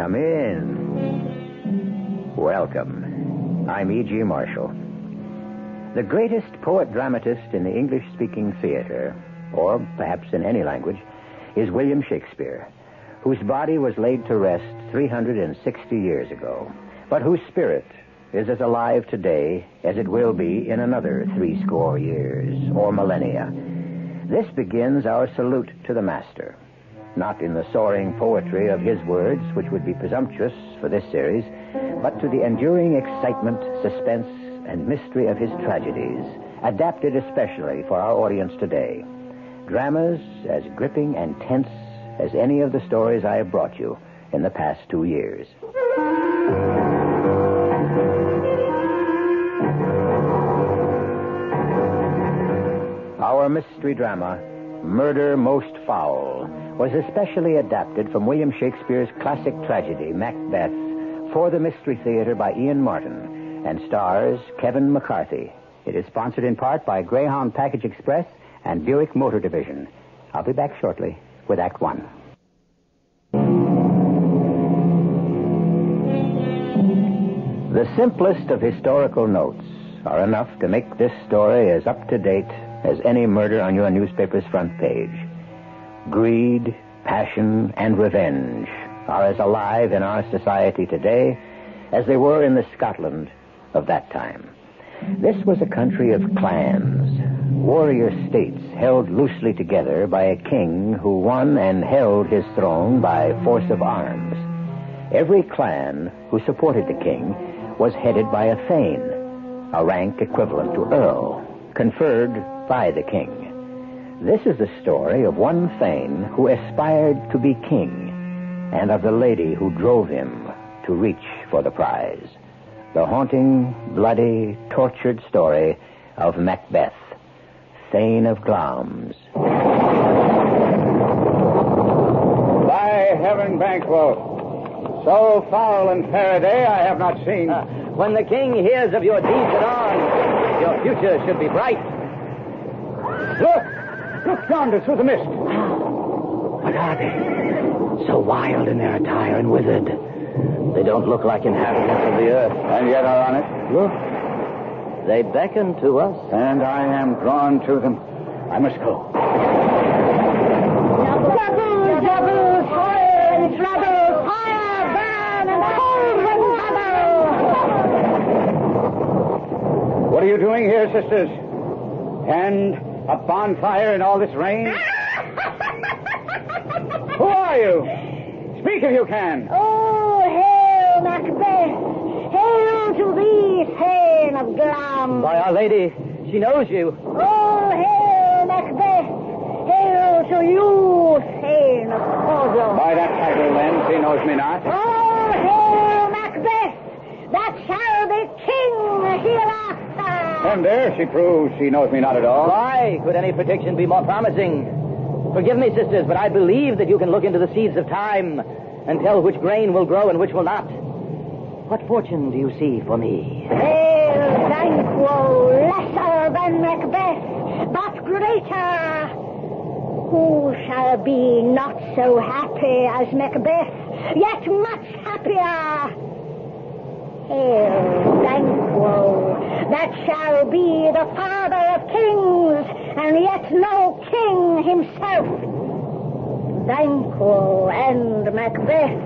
Come in. Welcome. I'm E.G. Marshall. The greatest poet-dramatist in the English-speaking theater, or perhaps in any language, is William Shakespeare, whose body was laid to rest 360 years ago, but whose spirit is as alive today as it will be in another 80 years or millennia. This begins our salute to the master, not in the soaring poetry of his words, which would be presumptuous for this series, but to the enduring excitement, suspense, and mystery of his tragedies, adapted especially for our audience today. Dramas as gripping and tense as any of the stories I have brought you in the past 2 years. Our mystery drama, Murder Most Foul, was especially adapted from William Shakespeare's classic tragedy, Macbeth, for the Mystery Theater by Ian Martin, and stars Kevin McCarthy. It is sponsored in part by Greyhound Package Express and Buick Motor Division. I'll be back shortly with Act One. The simplest of historical notes are enough to make this story as up-to-date as any murder on your newspaper's front page. Greed, passion, and revenge are as alive in our society today as they were in the Scotland of that time. This was a country of clans, warrior states held loosely together by a king who won and held his throne by force of arms. Every clan who supported the king was headed by a thane, a rank equivalent to earl, conferred by the king. This is the story of one thane who aspired to be king, and of the lady who drove him to reach for the prize. The haunting, bloody, tortured story of Macbeth, Thane of Glamis. By heaven, Banquo, so foul and fair a day I have not seen. When the king hears of your deeds and arms, your future should be bright. Look yonder through the mist. What are they? So wild in their attire and withered. They don't look like inhabitants of the earth. And yet are on it. Look. They beckon to us. And I am drawn to them. I must go. Trouble, fire and trouble, fire, burn, and cold and What are you doing here, sisters? And a bonfire in all this rain? Who are you? Speak if you can. Oh, hail, Macbeth! Hail to thee, Thane of Glamis! By Our Lady, she knows you. Oh, hail, Macbeth! Hail to you, Thane of Cornwall! By that title, then, she knows me not. Oh, hail, Macbeth! That shall be king hereafter! And there she proves she knows me not at all. Why could any prediction be more promising? Forgive me, sisters, but I believe that you can look into the seeds of time and tell which grain will grow and which will not. What fortune do you see for me? Hail, Banquo, lesser than Macbeth, but greater. Who shall be not so happy as Macbeth, yet much happier? Hail, Banquo, that shall be the father of kings, and yet no king himself. Banquo and Macbeth.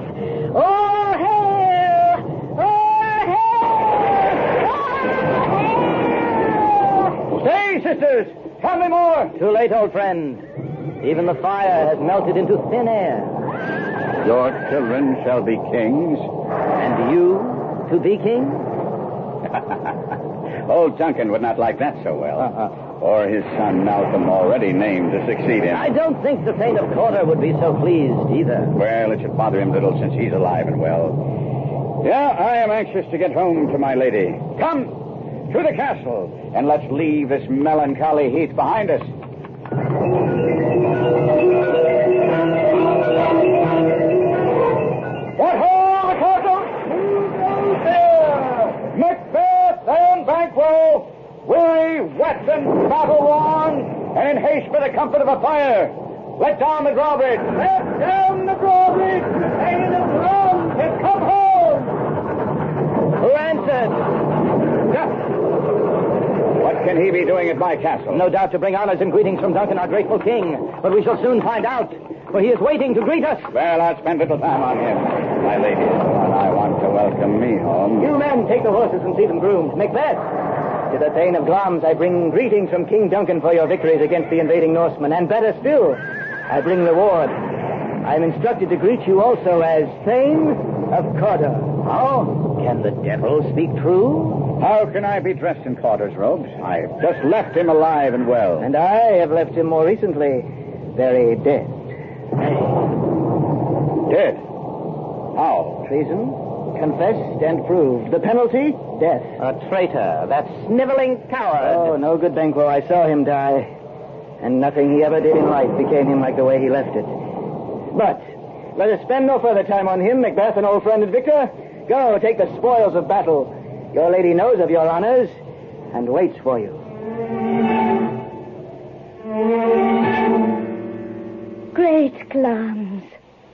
Oh, hail! Oh, hail! Oh, hail! Stay, sisters! Tell me more! Too late, old friend. Even the fire has melted into thin air. Your children shall be kings. And you to be king? Old Duncan would not like that so well. Or his son Malcolm, already named to succeed him. I don't think the Thane of Cornwall would be so pleased either. Well, it should bother him little since he's alive and well. Yeah, I am anxious to get home to my lady. Come to the castle, and let's leave this melancholy heath behind us. What ho, the castle! Who goes there? Macbeth and Banquo, weary, wet, and battle-worn, and in haste for the comfort of a fire. Let down the drawbridge. Let down the drawbridge, and the drum hit can he be doing at my castle? No doubt to bring honors and greetings from Duncan, our grateful king. But we shall soon find out, for he is waiting to greet us. Well, I'll spend little time on him. My lady is the one I want to welcome me home. You men, take the horses and see them groomed. Macbeth, to the Thane of Glamis, I bring greetings from King Duncan for your victories against the invading Norsemen. And better still, I bring reward. I am instructed to greet you also as Thane of Cawdor. Oh, can the devil speak true? How can I be dressed in Cawdor's robes? I've just left him alive and well. And I have left him more recently very dead. Dead? How? Treason, confessed and proved. The penalty, death. A traitor, that sniveling coward. Oh, no good, Banquo. I saw him die. And nothing he ever did in life became him like the way he left it. But let us spend no further time on him, Macbeth, an old friend and victor. Go, take the spoils of battle. Your lady knows of your honors and waits for you. Great Glamis,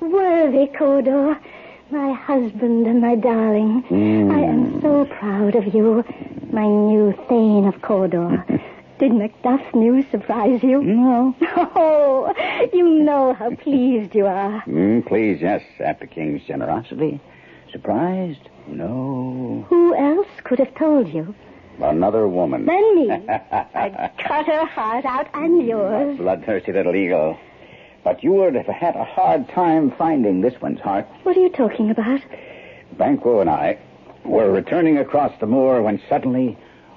worthy Cawdor, my husband and my darling. I am so proud of you, my new Thane of Cawdor. Did Macduff's news surprise you? No. Oh, you know how pleased you are. Pleased, yes, at the king's generosity. Surprised? No. Who else could have told you? Another woman. Than me. I'd cut her heart out and yours. Bloodthirsty little eagle. But you would have had a hard time finding this one's heart. What are you talking about? Banquo and I were returning across the moor when suddenly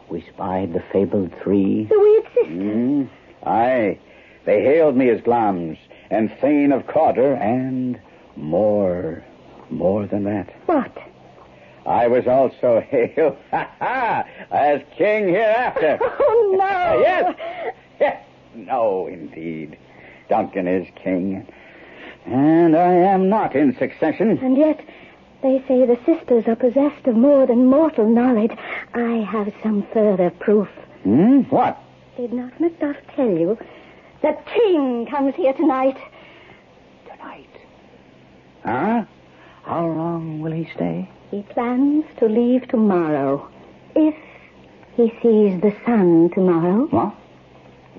we spied the fabled three. The weird sisters. Aye. They hailed me as Glamis and Thane of Cawdor and more than that. What? I was also hailed as king hereafter. Oh, no. Yes. No, indeed. Duncan is king, and I am not in succession. And yet, they say the sisters are possessed of more than mortal knowledge. I have some further proof. What? Did not Macduff tell you? The king comes here tonight. Tonight? Huh? How long will he stay? He plans to leave tomorrow. If he sees the sun tomorrow. What?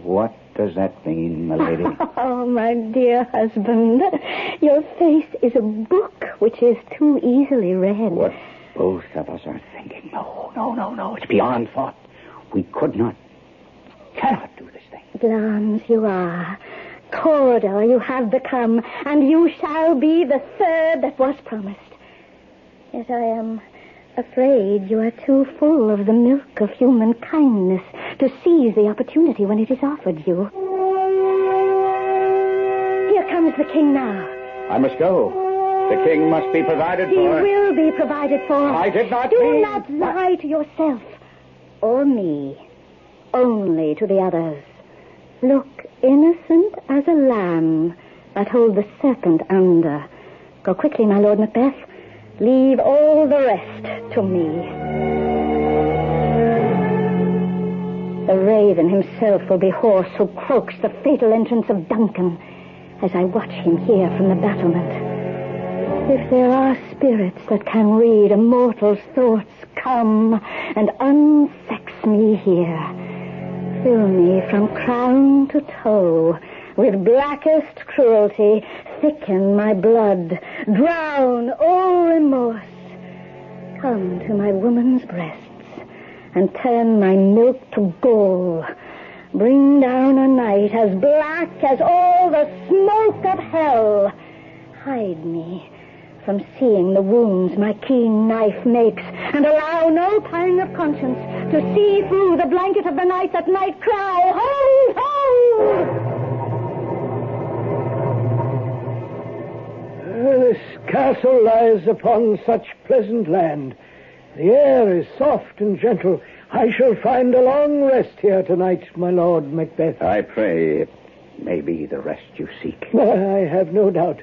What does that mean, my lady? Oh, my dear husband, your face is a book which is too easily read. What both of us are thinking. No. It's beyond thought. We cannot do this thing. Glamis, you are. Cawdor you have become, and you shall be the third that was promised. Yet I am afraid you are too full of the milk of human kindness to seize the opportunity when it is offered you. Here comes the king now. I must go. The king must be provided He for. He will be provided for. I did not Do mean... not lie to yourself or me. Only to the others. Look innocent as a lamb that hold the serpent under. Go quickly, my Lord Macbeth. Leave all the rest to me. The raven himself will be hoarse who croaks the fatal entrance of Duncan as I watch him here from the battlement. If there are spirits that can read a mortal's thoughts, come and unsex me here. Fill me from crown to toe with blackest cruelty, thicken my blood, drown all remorse. Come to my woman's breasts and turn my milk to gall. Bring down a night as black as all the smoke of hell. Hide me from seeing the wounds my keen knife makes, and allow no pang of conscience to see through the blanket of the night that might cry, hold, hold! This castle lies upon such pleasant land. The air is soft and gentle. I shall find a long rest here tonight, my Lord Macbeth. I pray it may be the rest you seek. I have no doubt.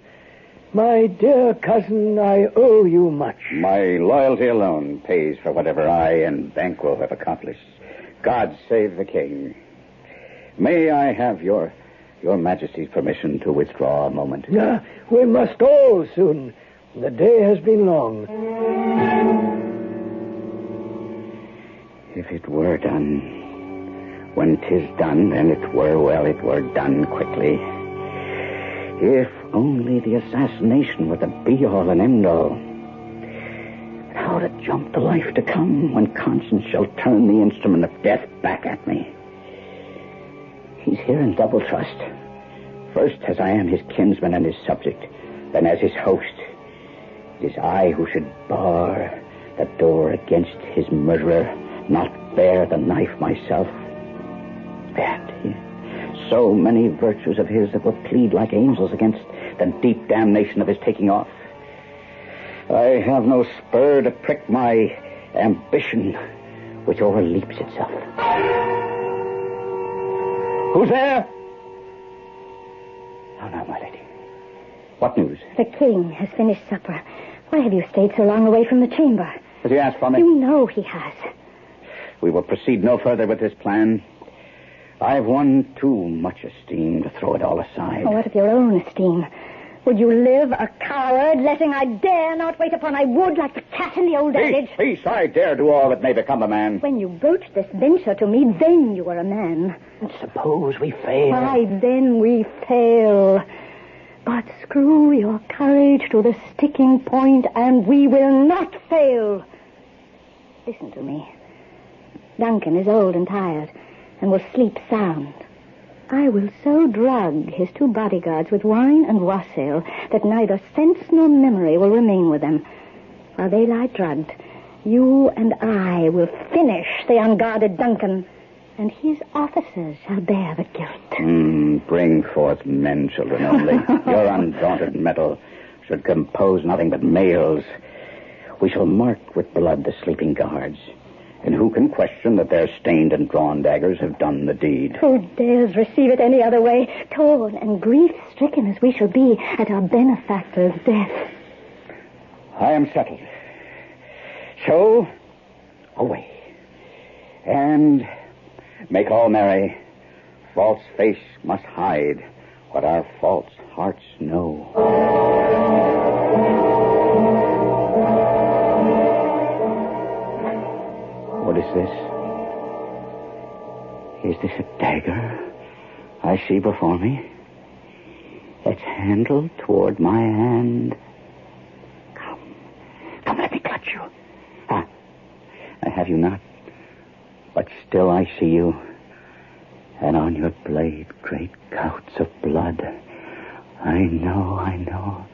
My dear cousin, I owe you much. My loyalty alone pays for whatever I and Banquo have accomplished. God save the king. May I have your Majesty's permission to withdraw a moment? We must all soon. The day has been long. If it were done, When 'tis done, then it were done quickly. If only the assassination were the be-all and end-all. How to jump the life to come when conscience shall turn the instrument of death back at me. He's here in double trust. First, as I am his kinsman and his subject, then as his host. It is I who should bar the door against his murderer, not bear the knife myself. And so many virtues of his that will plead like angels against the deep damnation of his taking off. I have no spur to prick my ambition, which overleaps itself. Who's there? Oh, no, my lady. What news? The king has finished supper. Why have you stayed so long away from the chamber? Has he asked for me? You know he has. We will proceed no further with this plan. I've won too much esteem to throw it all aside. Oh, what of your own esteem? Would you live a coward, letting I dare not wait upon I would, like the cat in the old adage? Peace, I dare do all that may become a man. When you broached this venture to me, then you were a man. And suppose we fail. Why, then we fail. But screw your courage to the sticking point, and we will not fail. Listen to me. Duncan is old and tired, and will sleep sound. I will so drug his 2 bodyguards with wine and wassail that neither sense nor memory will remain with them. While they lie drugged, you and I will finish the unguarded Duncan, and his officers shall bear the guilt. Bring forth men, children, only. Your undaunted mettle should compose nothing but males. We shall mark with blood the sleeping guards. And who can question that their stained and drawn daggers have done the deed? Who dares receive it any other way, torn and grief-stricken as we shall be at our benefactor's death? I am settled. So, away. And make all merry. False face must hide what our false hearts know. What is this? Is this a dagger I see before me? Its handle toward my hand. Come, let me clutch you. I have you not, but still I see you. And on your blade, great gouts of blood. I know.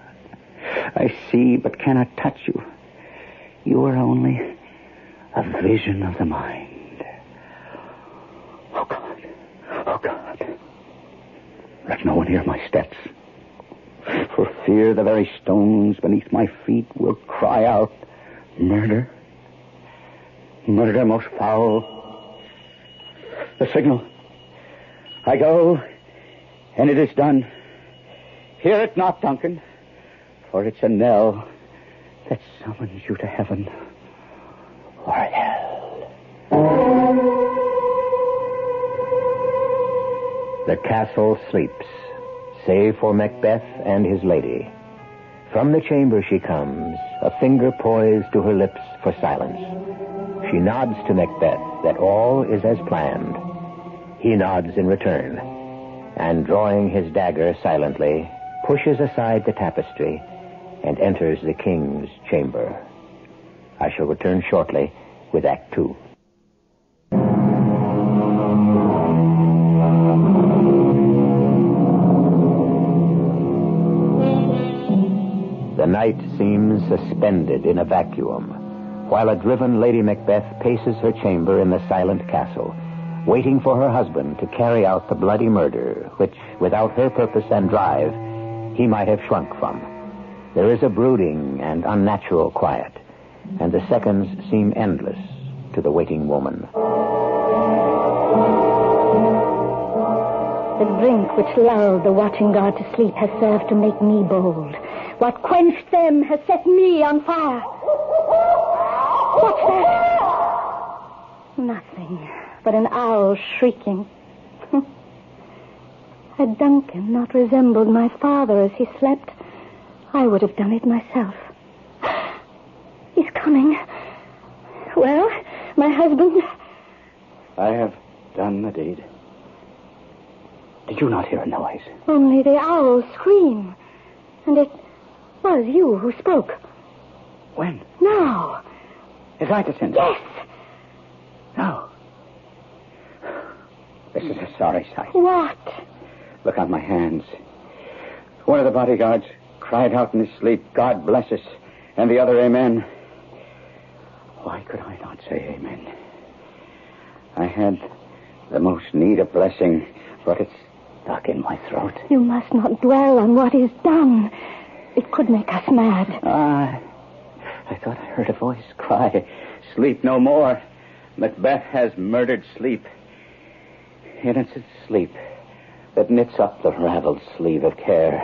I see, but cannot touch you. You are only a vision of the mind. Oh, God. Let no one hear my steps. For fear the very stones beneath my feet will cry out, murder. Murder most foul. The signal. I go, and it is done. Hear it not, Duncan, for it's a knell that summons you to heaven or hell. The castle sleeps, save for Macbeth and his lady. From the chamber she comes, a finger poised to her lips for silence. She nods to Macbeth that all is as planned. He nods in return, and drawing his dagger silently, pushes aside the tapestry and enters the king's chamber. I shall return shortly with Act 2. The night seems suspended in a vacuum, while a driven Lady Macbeth paces her chamber in the silent castle, waiting for her husband to carry out the bloody murder, which, without her purpose and drive, he might have shrunk from. There is a brooding and unnatural quiet, and the seconds seem endless to the waiting woman. The drink which lulled the watching guard to sleep has served to make me bold. What quenched them has set me on fire. What's that? Nothing but an owl shrieking. Had Duncan not resembled my father as he slept, I would have done it myself. He's coming. Well, my husband? I have done the deed. Did you not hear a noise? Only the owl scream. And it was you who spoke. When? Now. Is I descended? Yes. No. This is a sorry sight. What? Look on my hands. One of the bodyguards cried out in his sleep, "God bless us," and the other, "Amen." Why could I not say amen? I had the most need of blessing, but it's stuck in my throat. You must not dwell on what is done. It could make us mad. I thought I heard a voice cry, "Sleep no more. Macbeth has murdered sleep." Innocent sleep that knits up the raveled sleeve of care.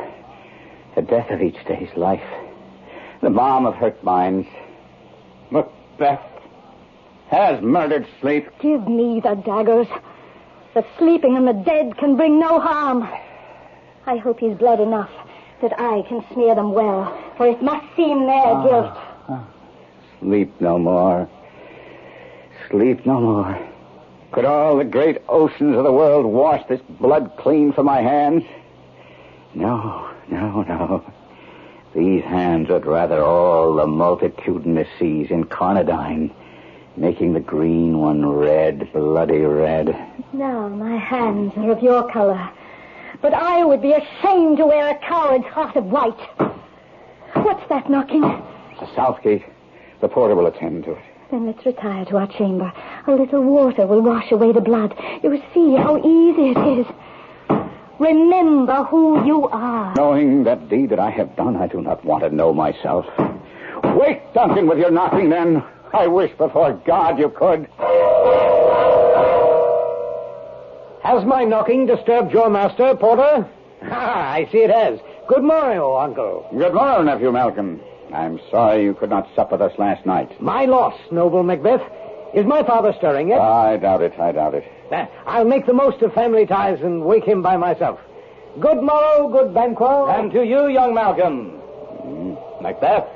The death of each day's life. The balm of hurt minds. Macbeth has murdered sleep. Give me the daggers. The sleeping and the dead can bring no harm. I hope he's blood enough that I can smear them well, for it must seem their guilt. Sleep no more. Sleep no more. Could all the great oceans of the world wash this blood clean from my hands? No. These hands would rather all the multitudinous seas incarnadine, making the green one red, bloody red. Now my hands are of your color, but I would be ashamed to wear a coward's heart of white. What's that knocking? The south gate. The porter will attend to it. Then let's retire to our chamber. A little water will wash away the blood. You see how easy it is. Remember who you are. Knowing that deed that I have done, I do not want to know myself. Wake, Duncan, with your knocking, then. I wish before God you could. Has my knocking disturbed your master, porter? I see it has. Good morrow, uncle. Good morrow, nephew Malcolm. I'm sorry you could not sup with us last night. My loss, noble Macbeth. Is my father stirring yet? I doubt it. I'll make the most of family ties and wake him by myself. Good morrow, good Banquo. And to you, young Malcolm. Macbeth,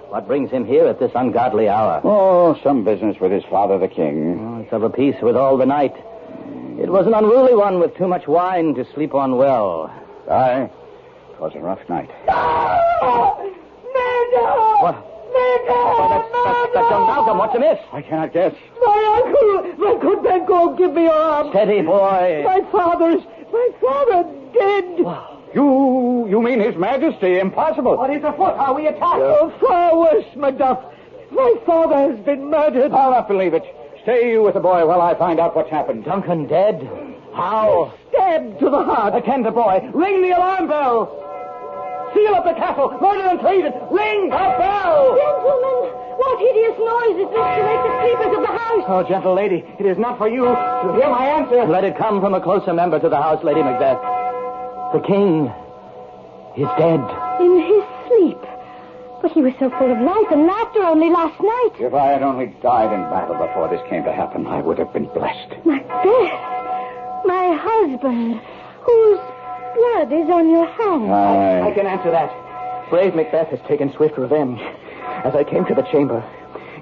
what brings him here at this ungodly hour? Oh, some business with his father, the king. Oh, it's of a piece with all the night. It was an unruly one with too much wine to sleep on well. Aye, it was a rough night. What? That's young Malcolm. What's amiss? I cannot guess. My uncle, my good Banquo, give me your arm. Steady, boy. My father dead. You mean His Majesty? Impossible. What is afoot? Are we attacked? Far worse, Macduff. My father has been murdered. I'll not believe it. Stay you with the boy while I find out what's happened. Duncan dead? How? Stabbed to the heart. Attend the boy. Ring the alarm bell. Seal up the castle. Murder and treason. Ring the bell. Gentlemen, what hideous noise is this to wake the sleepers of the house? Oh, gentle lady, it is not for you to hear my answer. Let it come from a closer member to the house, Lady Macbeth. The king is dead. In his sleep. But he was so full of life and laughter only last night. If I had only died in battle before this came to happen, I would have been blessed. Macbeth, my husband, whose blood is on your hands. I can answer that. Brave Macbeth has taken swift revenge. As I came to the chamber,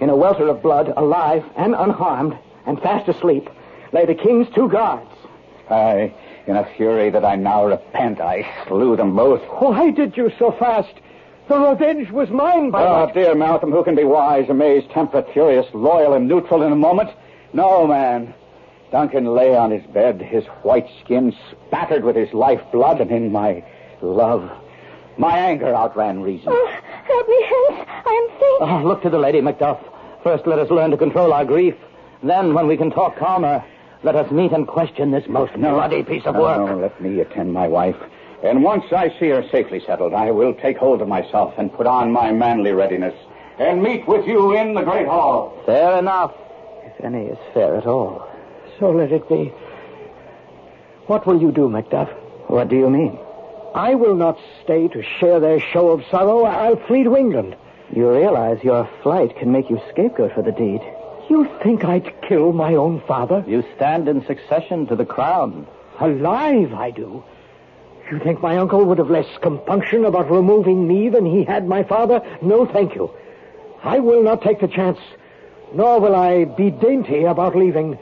in a welter of blood, alive and unharmed, and fast asleep, lay the king's 2 guards. Aye, in a fury that I now repent, I slew them both. Why did you so fast? The revenge was mine by Oh, that. dear Malcolm, who can be wise, amazed, temperate, furious, loyal, and neutral in a moment? No, man. Duncan lay on his bed, his white skin spattered with his lifeblood, and in my love, my anger outran reason. Oh, help me, Hans. I am faint. Oh, look to the Lady Macduff. First, let us learn to control our grief. Then, when we can talk calmer, let us meet and question this most bloody piece of work. No, let me attend my wife. And once I see her safely settled, I will take hold of myself and put on my manly readiness and meet with you in the great hall. Fair enough, if any is fair at all. So let it be. What will you do, Macduff? What do you mean? I will not stay to share their show of sorrow. I'll flee to England. You realize your flight can make you scapegoat for the deed. You think I'd kill my own father? You stand in succession to the crown. Alive, I do. You think my uncle would have less compunction about removing me than he had my father? No, thank you. I will not take the chance, nor will I be dainty about leaving.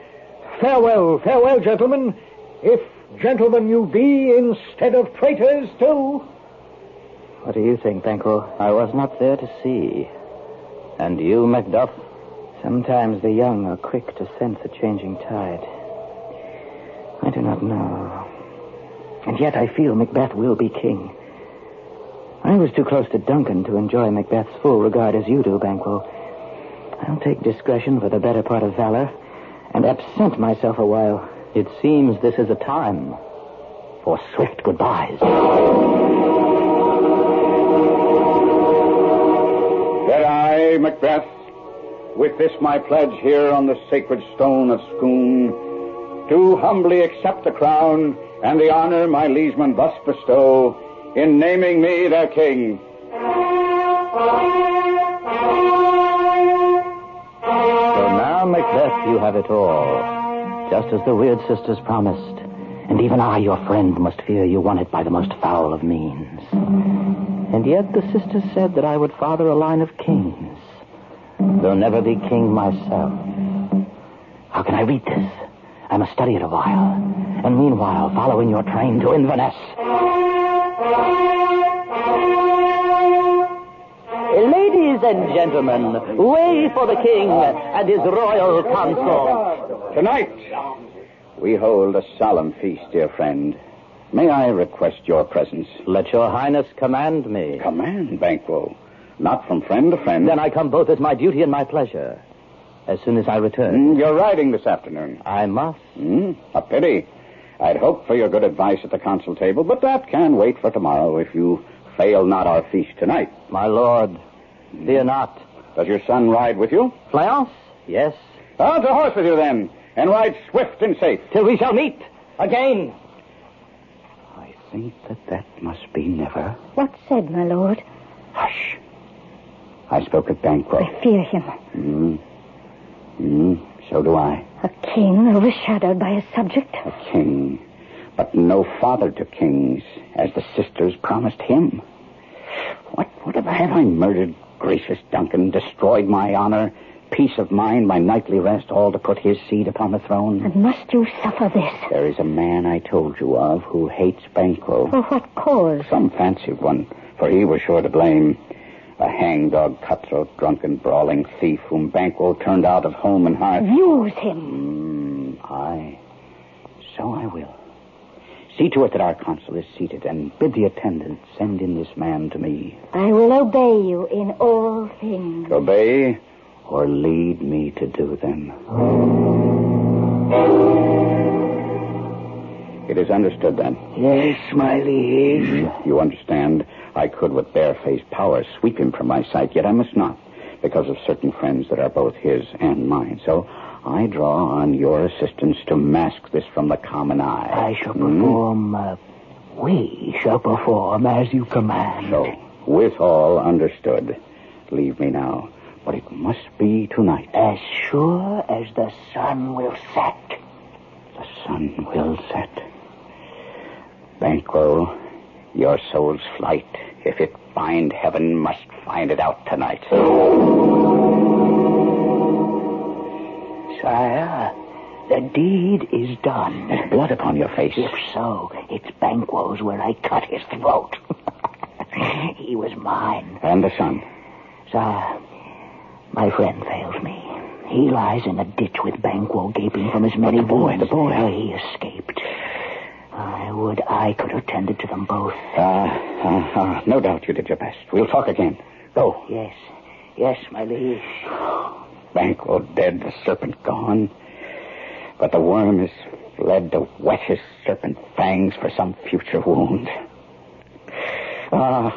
Farewell, farewell, gentlemen. If gentlemen you be instead of traitors, too. What do you think, Banquo? I was not there to see. And you, Macduff? Sometimes the young are quick to sense a changing tide. I do not know. And yet I feel Macbeth will be king. I was too close to Duncan to enjoy Macbeth's full regard as you do, Banquo. I'll take discretion for the better part of valor and absent myself a while. It seems this is a time for swift goodbyes. That I, Macbeth, with this my pledge here on the sacred stone of Scone, do humbly accept the crown and the honor my liegemen thus bestow in naming me their king. So now, Macbeth, you have it all, just as the weird sisters promised. And even I, your friend, must fear you won it by the most foul of means. And yet the sisters said that I would father a line of kings, though never be king myself. How can I read this? I must study it a while, and meanwhile follow in your train to Inverness. Ladies and gentlemen, way for the king and his royal consort. Tonight, we hold a solemn feast, dear friend. May I request your presence? Let your highness command me. Command, Banquo. Not from friend to friend. Then I come both as my duty and my pleasure. As soon as I return. You're riding this afternoon. I must. A pity. I'd hoped for your good advice at the council table, but that can wait for tomorrow if you fail not our feast tonight. My lord, fear not. Does your son ride with you? Fleance? Yes. To horse with you, then, and ride swift and safe. Till we shall meet again. I think that must be never. What's said, my lord? Hush. I spoke of Banquo. I fear him. So do I. A king overshadowed by a subject. A king, but no father to kings, as the sisters promised him. What have I murdered gracious Duncan, destroyed my honor, peace of mind, my nightly rest, all to put his seed upon the throne? And must you suffer this? There is a man I told you of who hates Banquo. For what cause? Some fancied one, for he was sure to blame. A hangdog, cutthroat, drunken, brawling thief whom Banquo turned out of home and hearth. Use him. Aye. So I will. See to it that our consul is seated, and bid the attendant send in this man to me. I will obey you in all things. Obey or lead me to do them. It is understood, then? Yes, my liege. You understand? I could with barefaced power sweep him from my sight, yet I must not, because of certain friends that are both his and mine. So I draw on your assistance to mask this from the common eye. I shall perform, we shall perform as you command. So, with all understood, leave me now. But it must be tonight. As sure as the sun will set. The sun will set. Banquo, your soul's flight, if it find heaven, must find it out tonight. Sire, the deed is done. There's blood upon your face. If so, it's Banquo's where I cut his throat. He was mine. And the sun? Sire, my friend fails me. He lies in a ditch with Banquo gaping from his many wounds. The boy. He escaped. I would I could have tended to them both. No doubt you did your best. We'll talk again. Go. Yes, my liege. Banquo dead, the serpent gone. But the worm has fled to whet his serpent fangs for some future wound. Well.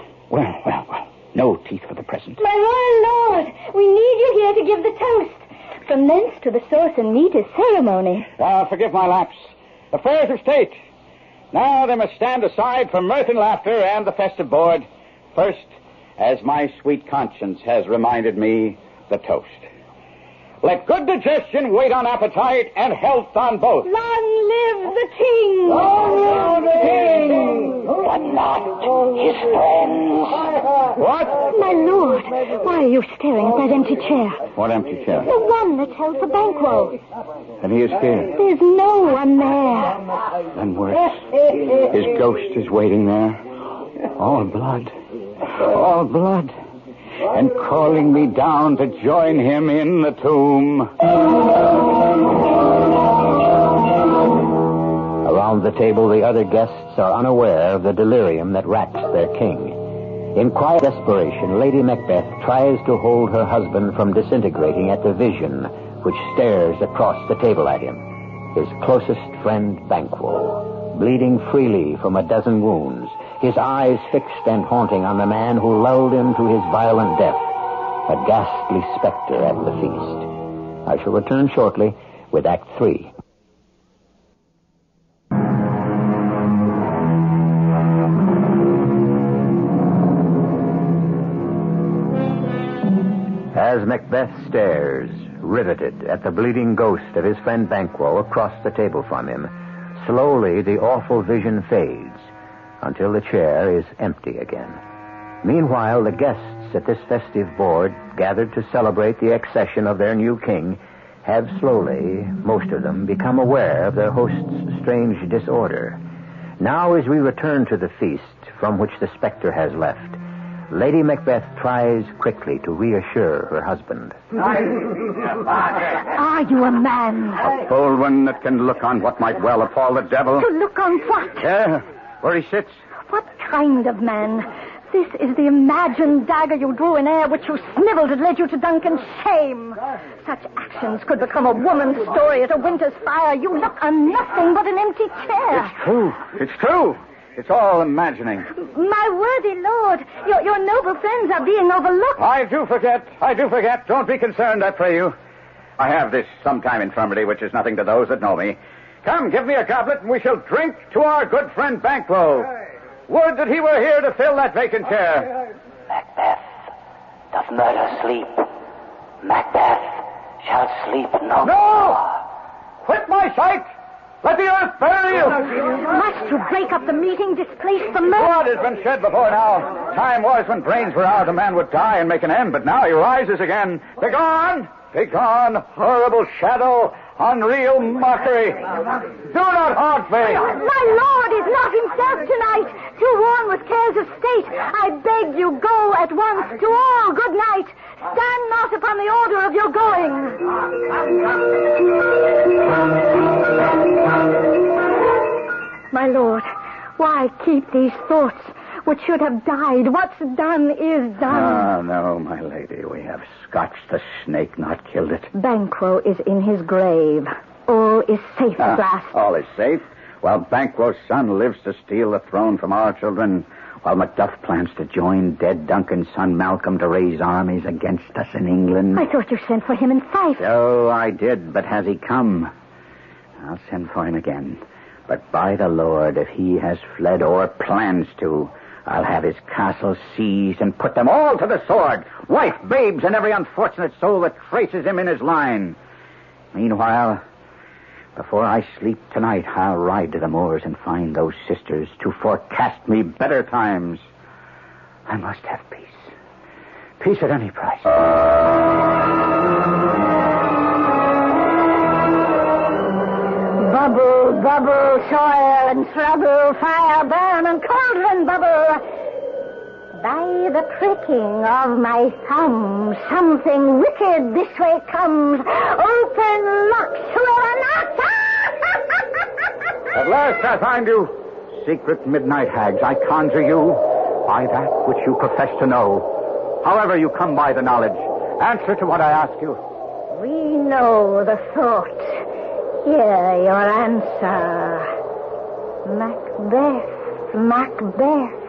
No teeth for the present. My royal lord, we need you here to give the toast. From thence to the source and meat is ceremony. Forgive my lapse. Affairs of state. Now they must stand aside for mirth and laughter and the festive board. First, as my sweet conscience has reminded me, the toast. Let good digestion wait on appetite and health on both. Long live the king! Long live the king! But not his friends. What? My lord, why are you staring at that empty chair? What empty chair? The one that's held for Banquo. And he is here. There's no one there. Then worse. His ghost is waiting there. All blood. All blood. And calling me down to join him in the tomb. Around the table, the other guests are unaware of the delirium that racks their king. In quiet desperation, Lady Macbeth tries to hold her husband from disintegrating at the vision which stares across the table at him. His closest friend, Banquo, bleeding freely from a dozen wounds, his eyes fixed and haunting on the man who lulled him to his violent death, a ghastly specter at the feast. I shall return shortly with Act 3. As Macbeth stares, riveted at the bleeding ghost of his friend Banquo across the table from him, slowly the awful vision fades until the chair is empty again. Meanwhile, the guests at this festive board, gathered to celebrate the accession of their new king, have slowly, most of them, become aware of their host's strange disorder. Now, as we return to the feast from which the specter has left, Lady Macbeth tries quickly to reassure her husband. Are you a man? A bold one that can look on what might well appall the devil. To look on what? There, where he sits. What kind of man? This is the imagined dagger you drew in air, which you snivelled and led you to Duncan's shame. Such actions could become a woman's story at a winter's fire. You look on nothing but an empty chair. It's true. It's true. It's all imagining. My worthy lord, your noble friends are being overlooked. I do forget. Don't be concerned, I pray you. I have this sometime infirmity, which is nothing to those that know me. Come, give me a goblet, and we shall drink to our good friend Banquo. Would that he were here to fill that vacant chair. Macbeth doth murder sleep. Macbeth shall sleep no more. No! Quit my sight! Let the earth bury you! Must you break up the meeting, displace the murder? Blood has been shed before now. Time was when brains were out, a man would die and make an end, but now he rises again. Begone! Begone, horrible shadow, unreal mockery. Do not haunt me. My lord is not himself tonight, too worn with cares of state. I beg you go at once. To all, good night. Stand not upon the order of your going. My lord, why keep these thoughts which should have died? What's done is done. Ah, no, my lady. We have scotched the snake, not killed it. Banquo is in his grave. All is safe at last. All is safe, while Banquo's son lives to steal the throne from our children, while Macduff plans to join dead Duncan's son Malcolm to raise armies against us in England. I thought you sent for him in Fife. So I did, but has he come? I'll send for him again. But by the Lord, if he has fled or plans to, I'll have his castle seized and put them all to the sword. Wife, babes, and every unfortunate soul that traces him in his line. Meanwhile, before I sleep tonight, I'll ride to the moors and find those sisters to forecast me better times. I must have peace. Peace at any price. Bubble, bubble, soil and trouble, fire burn and cauldron bubble. By the pricking of my thumb, something wicked this way comes. Open locks, whoever knocks. At last I find you. Secret midnight hags, I conjure you by that which you profess to know. However you come by the knowledge, answer to what I ask you. We know the thought. Hear your answer. Macbeth, Macbeth.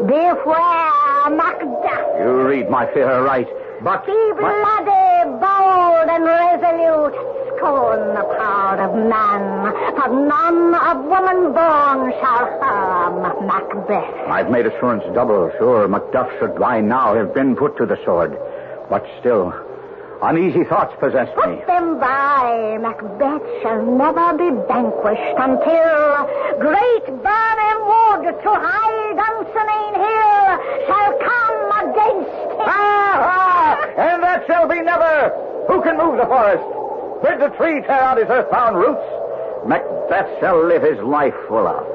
Beware, Macduff. You read my fear aright, but... Be bloody, bold, and resolute. Scorn the power of man, for none of woman born shall harm Macbeth. I've made assurance double. Sure, Macduff should by now have been put to the sword. But still, Uneasy thoughts possessed me. Put them by. Macbeth shall never be vanquished until great Birnam Wood to high Dunsinane Hill shall come against him. And that shall be never. Who can move the forest? Bid the tree tear out his earthbound roots. Macbeth shall live his life full of.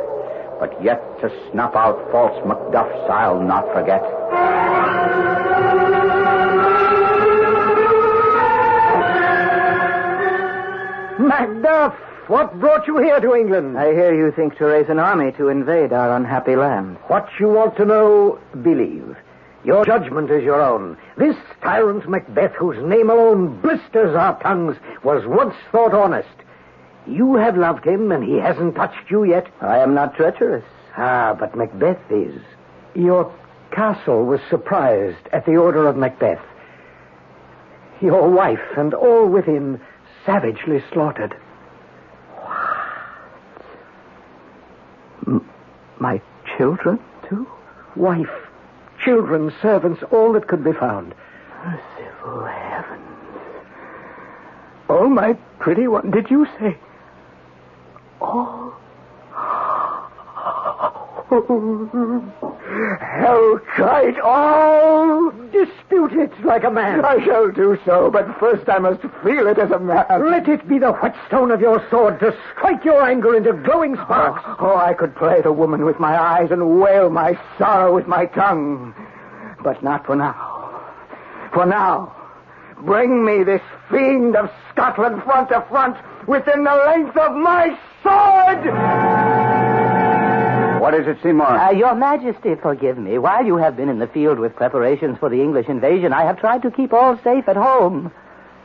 But yet to snuff out false Macduffs I'll not forget. Macduff, what brought you here to England? I hear you think to raise an army to invade our unhappy land. What you want to know, believe. Your judgment is your own. This tyrant Macbeth, whose name alone blisters our tongues, was once thought honest. You have loved him, and he hasn't touched you yet. I am not treacherous. But Macbeth is. Your castle was surprised at the order of Macbeth. Your wife and all within savagely slaughtered. What? My children, too? Wife, children, servants, all that could be found. Merciful heavens. Oh, my pretty one, did you say? All? Hell tried all. Dispute it like a man. I shall do so, but first I must feel it as a man. Let it be the whetstone of your sword to strike your anger into glowing sparks. Oh, I could play the woman with my eyes and wail my sorrow with my tongue. But not for now. For now, bring me this fiend of Scotland front to front within the length of my sword! What is it, Seymour? Your Majesty, forgive me. While you have been in the field with preparations for the English invasion, I have tried to keep all safe at home.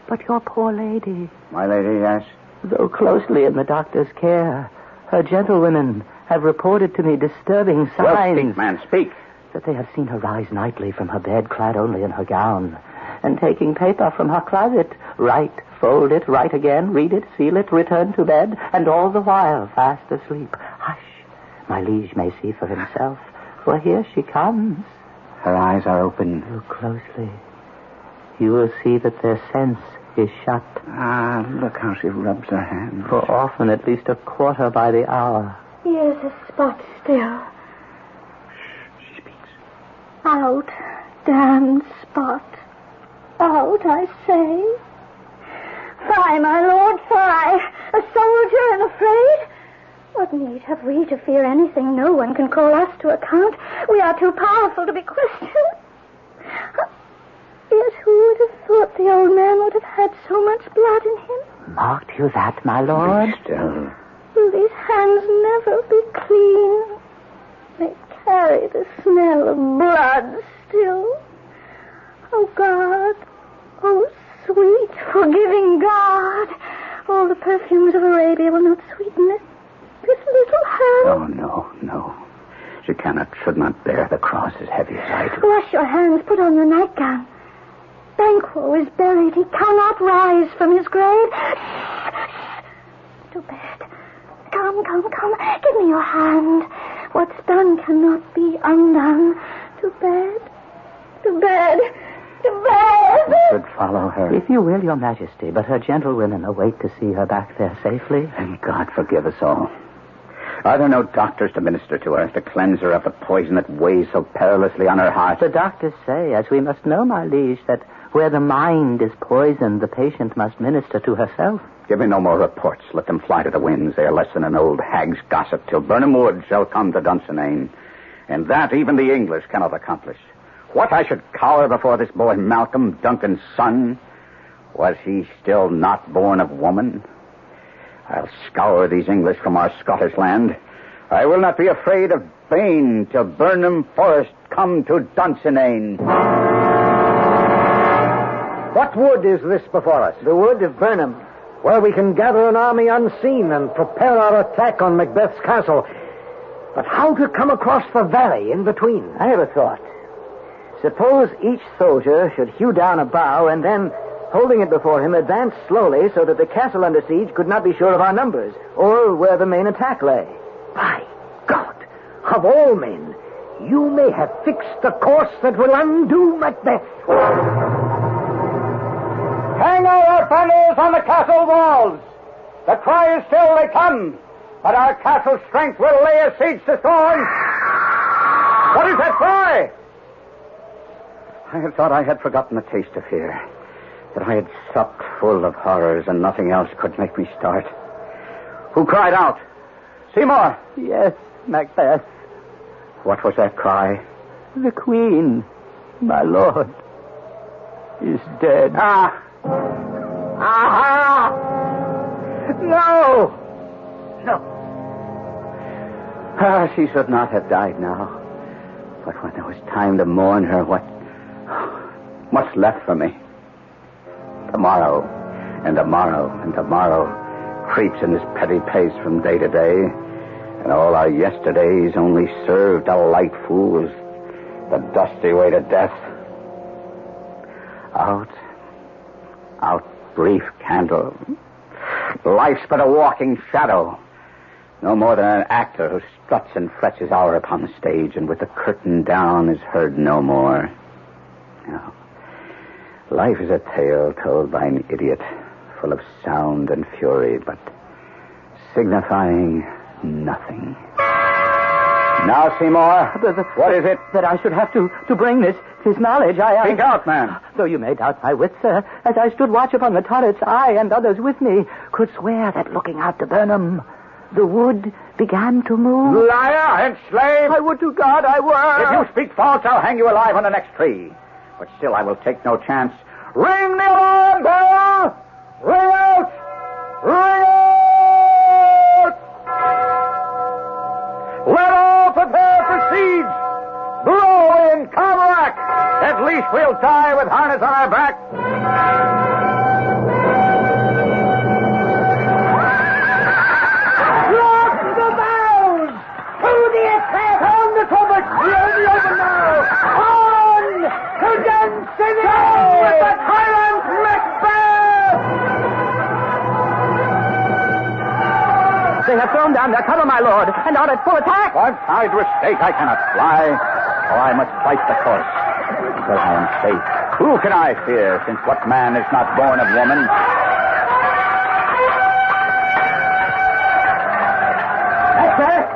But your poor lady... My lady, yes? Though closely in the doctor's care, her gentlewomen have reported to me disturbing signs... Well, speak, man, speak. That they have seen her rise nightly from her bed, clad only in her gown, and taking paper from her closet, write, fold it, write again, read it, seal it, return to bed, and all the while fast asleep. Hush. My liege may see for himself, for here she comes. Her eyes are open. Look closely. You will see that their sense is shut. Look how she rubs her hands. For often at least a quarter by the hour. Here's a spot still. She speaks. Out, damned spot. Out, I say. Fie, my lord, fie. A soldier and afraid? What need have we to fear anything? No one can call us to account. We are too powerful to be questioned. Yet who would have thought the old man would have had so much blood in him? Marked you that, my lord? Be still. Will these hands never be clean? They carry the smell of blood still. Oh, God. Oh, sweet, forgiving God. All the perfumes of Arabia will not sweeten it. This little hand. Oh, no. She should not bear the cross as heavy as I do. Wash your hands, put on your nightgown. Banquo is buried. He cannot rise from his grave. To bed. Come. Give me your hand. What's done cannot be undone. To bed. I should follow her. If you will, your Majesty, but her gentlewomen await to see her back there safely. And God forgive us all. Are there no doctors to minister to her, to cleanse her of the poison that weighs so perilously on her heart? The doctors say, as we must know, my liege, that where the mind is poisoned, the patient must minister to herself. Give me no more reports. Let them fly to the winds. They are less than an old hag's gossip till Birnam Wood shall come to Dunsinane. And that even the English cannot accomplish. What, I should cower before this boy Malcolm, Duncan's son? Was he still not born of woman? I'll scour these English from our Scottish land. I will not be afraid of bane till Burnham Forest come to Dunsinane. What wood is this before us? The wood of Burnham. Where we can gather an army unseen and prepare our attack on Macbeth's castle. But how to come across the valley in between? I have a thought. Suppose each soldier should hew down a bough and then, holding it before him, advance slowly so that the castle under siege could not be sure of our numbers or where the main attack lay. By God, of all men, you may have fixed the course that will undo Macbeth. on the castle walls. The cry is still, they come. But our castle strength will lay a siege to Thorn. What is that cry? I had thought I had forgotten the taste of fear. That I had supped full of horrors and nothing else could make me start. Who cried out? Seymour! Yes, Macbeth. What was that cry? The Queen, my lord, is dead. Ah! Aha! No! No. She should not have died now. But when there was time to mourn her, what's left for me? Tomorrow, and tomorrow, and tomorrow creeps in this petty pace from day to day, and all our yesterdays only serve to light fools the dusty way to death. Out, brief candle. Life's but a walking shadow. No more than an actor who struts and frets his hour upon the stage, and with the curtain down is heard no more. No. Life is a tale told by an idiot, full of sound and fury, but signifying nothing. Now, Seymour, what is it? That I should have to bring this knowledge. Speak out, man. Though you may doubt my wits, sir, as I stood watch upon the turrets, I and others with me could swear that looking out to Burnham, the wood began to move. Liar and slave! I would to God I were. If you speak false, I'll hang you alive on the next tree. But still I will take no chance. Ring the alarm bell! Ring out! Ring out! Let all prepare for siege! Blow in, Carmack! At least we'll die with harness on our back. Drop the bows! To the attack! On the covert! We're in the open now! On! To Benson! Down with the tyrant Macbeth! They have thrown down their cover, my lord, and are at full attack. I'm tied to a stake. I cannot fly, or I must fight the course. Until I am safe. Who can I fear, since what man is not born of woman? Macbeth!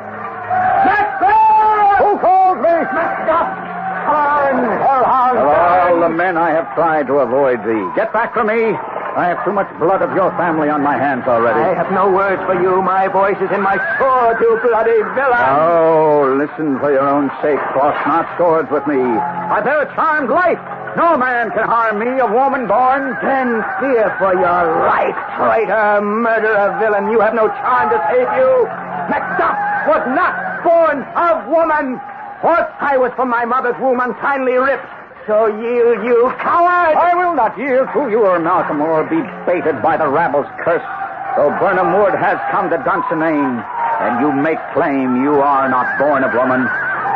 Macbeth! Who calls me? Macbeth! Of all the men I have tried to avoid thee. Get back from me. I have too much blood of your family on my hands already. I have no words for you. My voice is in my sword, you bloody villain. Oh, listen for your own sake. Cross not swords with me. I bear a charmed life. No man can harm me, a woman born. Then fear for your life, traitor, murderer, villain. You have no charm to save you. Macduff was not born of woman. For I was from my mother's womb unkindly ripped. So yield, you coward! I will not yield to your Malcolm, or be baited by the rabble's curse. Though Burnham Wood has come to Dunsinane, and you make claim you are not born of woman,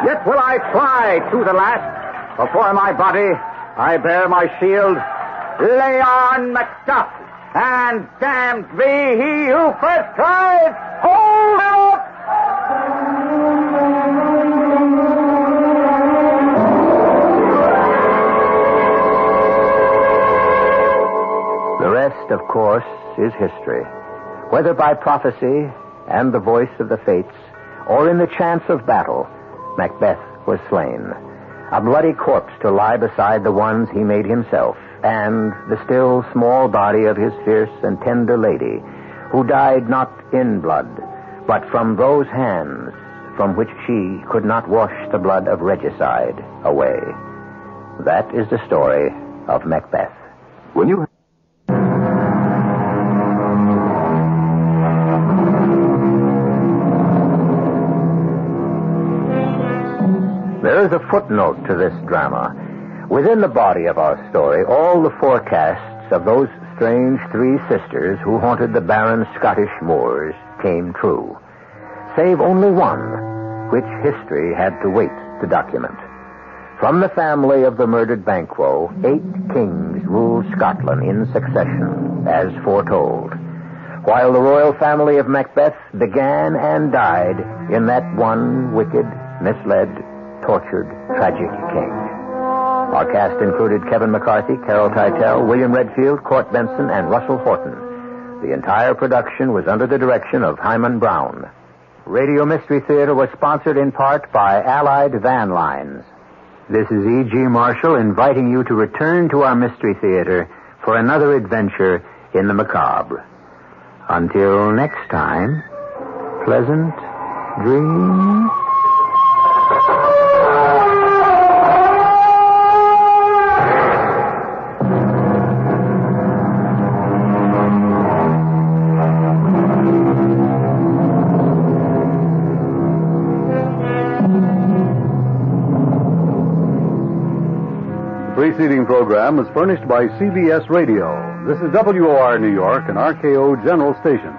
yet will I try to the last. Before my body, I bear my shield. Lay on, Macduff, and damned be he who first tries. Hold him up! The rest, of course, is history. Whether by prophecy and the voice of the fates, or in the chance of battle, Macbeth was slain. A bloody corpse to lie beside the ones he made himself, and the still small body of his fierce and tender lady, who died not in blood, but from those hands from which she could not wash the blood of regicide away. That is the story of Macbeth. When you... There is a footnote to this drama. Within the body of our story, all the forecasts of those strange three sisters who haunted the barren Scottish moors came true, save only one, which history had to wait to document. From the family of the murdered Banquo, 8 kings ruled Scotland in succession, as foretold, while the royal family of Macbeth began and died in that one wicked, misled, tortured, tragic king. Our cast included Kevin McCarthy, Carol Teitel, William Redfield, Court Benson, and Russell Horton. The entire production was under the direction of Hyman Brown. Radio Mystery Theater was sponsored in part by Allied Van Lines. This is E.G. Marshall inviting you to return to our Mystery Theater for another adventure in the macabre. Until next time, pleasant dreams. The preceding program is furnished by CBS Radio. This is WOR New York, an RKO General Station.